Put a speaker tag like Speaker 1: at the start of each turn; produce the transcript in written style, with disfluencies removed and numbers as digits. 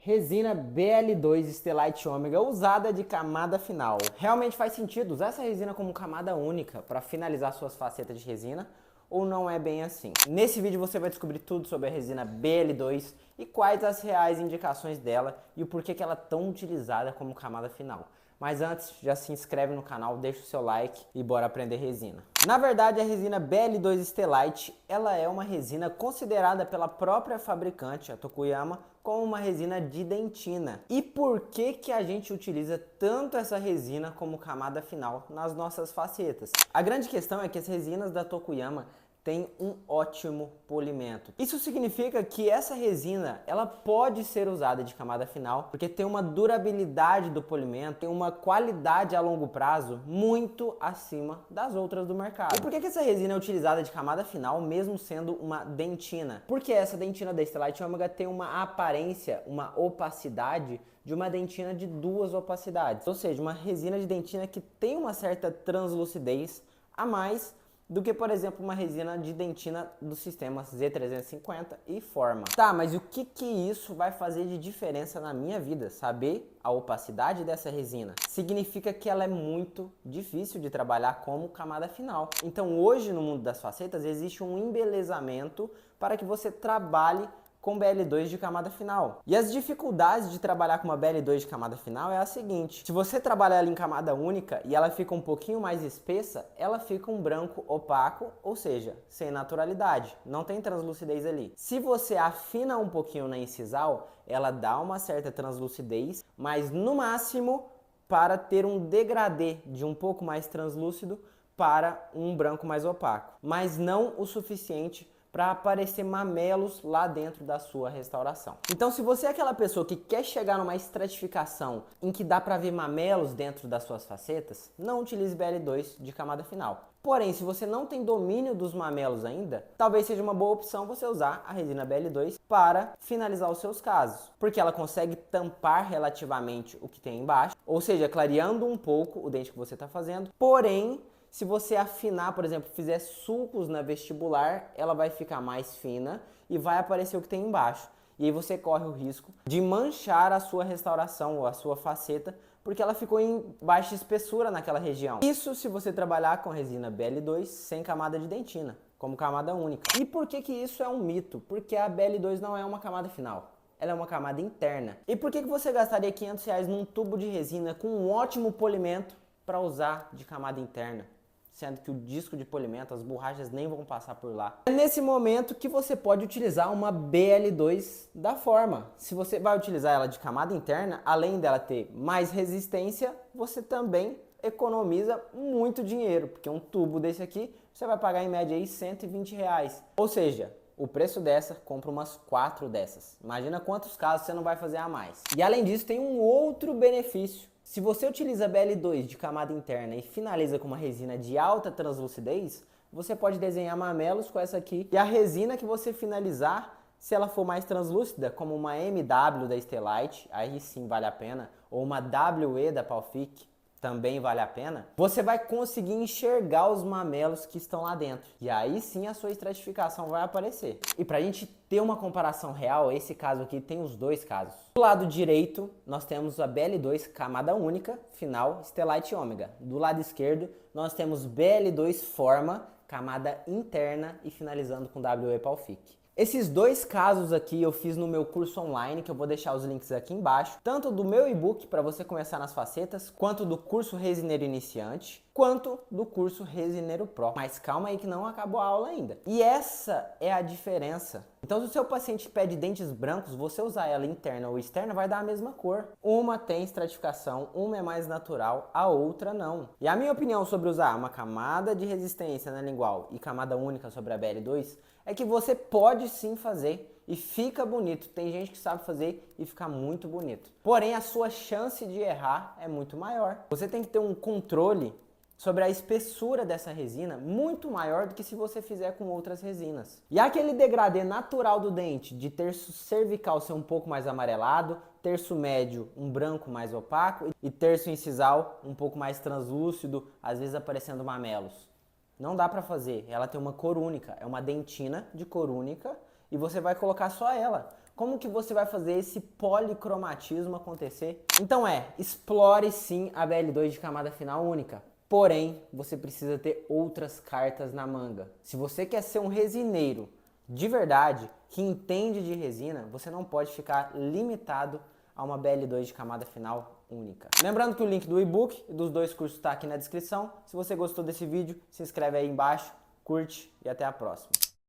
Speaker 1: Resina BL2 Stellite Ômega usada de camada final. Realmente faz sentido usar essa resina como camada única para finalizar suas facetas de resina? Ou não é bem assim? Nesse vídeo você vai descobrir tudo sobre a resina BL2 e quais as reais indicações dela e o porquê que ela é tão utilizada como camada final. Mas antes, já se inscreve no canal, deixa o seu like e bora aprender resina. Na verdade, a resina BL2 Stellite, ela é uma resina considerada pela própria fabricante, a Tokuyama, como uma resina de dentina. E por que que a gente utiliza tanto essa resina como camada final nas nossas facetas? A grande questão é que as resinas da Tokuyama tem um ótimo polimento. Isso significa que essa resina, ela pode ser usada de camada final, porque tem uma durabilidade do polimento, tem uma qualidade a longo prazo muito acima das outras do mercado. E por que essa resina é utilizada de camada final, mesmo sendo uma dentina? Porque essa dentina da Stellite Ômega tem uma aparência, uma opacidade de uma dentina de duas opacidades. Ou seja, uma resina de dentina que tem uma certa translucidez a mais do que, por exemplo, uma resina de dentina do sistema Z350 e Forma. Tá, mas o que isso vai fazer de diferença na minha vida? Saber a opacidade dessa resina significa que ela é muito difícil de trabalhar como camada final. Então, hoje no mundo das facetas existe um embelezamento para que você trabalhe com BL2 de camada final. E as dificuldades de trabalhar com uma BL2 de camada final é a seguinte: se você trabalhar ela em camada única e ela fica um pouquinho mais espessa, ela fica um branco opaco, ou seja, sem naturalidade, não tem translucidez ali. Se você afina um pouquinho na incisal, ela dá uma certa translucidez, mas no máximo para ter um degradê de um pouco mais translúcido para um branco mais opaco, mas não o suficiente para aparecer mamelos lá dentro da sua restauração. Então, se você é aquela pessoa que quer chegar numa estratificação em que dá para ver mamelos dentro das suas facetas, não utilize BL2 de camada final. Porém, se você não tem domínio dos mamelos ainda, talvez seja uma boa opção você usar a resina BL2 para finalizar os seus casos, porque ela consegue tampar relativamente o que tem embaixo, ou seja, clareando um pouco o dente que você está fazendo, porém, se você afinar, por exemplo, fizer sulcos na vestibular, ela vai ficar mais fina e vai aparecer o que tem embaixo. E aí você corre o risco de manchar a sua restauração ou a sua faceta, porque ela ficou em baixa espessura naquela região. Isso se você trabalhar com resina BL2 sem camada de dentina, como camada única. E por que que isso é um mito? Porque a BL2 não é uma camada final. Ela é uma camada interna. E por que que você gastaria R$500 num tubo de resina com um ótimo polimento para usar de camada interna? Sendo que o disco de polimento, as borrachas nem vão passar por lá. É nesse momento que você pode utilizar uma BL2 da Forma. Se você vai utilizar ela de camada interna, além dela ter mais resistência, você também economiza muito dinheiro, porque um tubo desse aqui, você vai pagar em média aí R$120. Ou seja, o preço dessa, compra umas 4 dessas. Imagina quantos casos você não vai fazer a mais. E além disso, tem um outro benefício. Se você utiliza BL2 de camada interna e finaliza com uma resina de alta translucidez, você pode desenhar mamelos com essa aqui. E a resina que você finalizar, se ela for mais translúcida, como uma MW da Stellite, aí sim vale a pena, ou uma WE da Palfic, também vale a pena, você vai conseguir enxergar os mamelos que estão lá dentro. E aí sim a sua estratificação vai aparecer. E pra gente ter uma comparação real, esse caso aqui tem os dois casos. Do lado direito, nós temos a BL2 camada única, final, Stellite Ômega. Do lado esquerdo, nós temos BL2 Forma, camada interna e finalizando com WE Palfic. Esses dois casos aqui eu fiz no meu curso online, que eu vou deixar os links aqui embaixo, tanto do meu e-book para você começar nas facetas, quanto do curso Resineiro Iniciante, quanto do curso Resineiro Pro. Mas calma aí que não acabou a aula ainda. E essa é a diferença. Então, se o seu paciente pede dentes brancos, você usar ela interna ou externa vai dar a mesma cor. Uma tem estratificação, uma é mais natural, a outra não. E a minha opinião sobre usar uma camada de resistência na lingual e camada única sobre a BL2 é que você pode sim fazer e fica bonito. Tem gente que sabe fazer e fica muito bonito. Porém, a sua chance de errar é muito maior. Você tem que ter um controle sobre a espessura dessa resina muito maior do que se você fizer com outras resinas. E aquele degradê natural do dente de terço cervical ser um pouco mais amarelado, terço médio um branco mais opaco e terço incisal um pouco mais translúcido, às vezes aparecendo mamelos. Não dá para fazer, ela tem uma cor única, é uma dentina de cor única e você vai colocar só ela. Como que você vai fazer esse policromatismo acontecer? Então explore sim a BL2 de camada final única. Porém, você precisa ter outras cartas na manga. Se você quer ser um resineiro de verdade, que entende de resina, você não pode ficar limitado a uma BL2 de camada final única. Lembrando que o link do e-book e dos 2 cursos está aqui na descrição. Se você gostou desse vídeo, se inscreve aí embaixo, curte e até a próxima.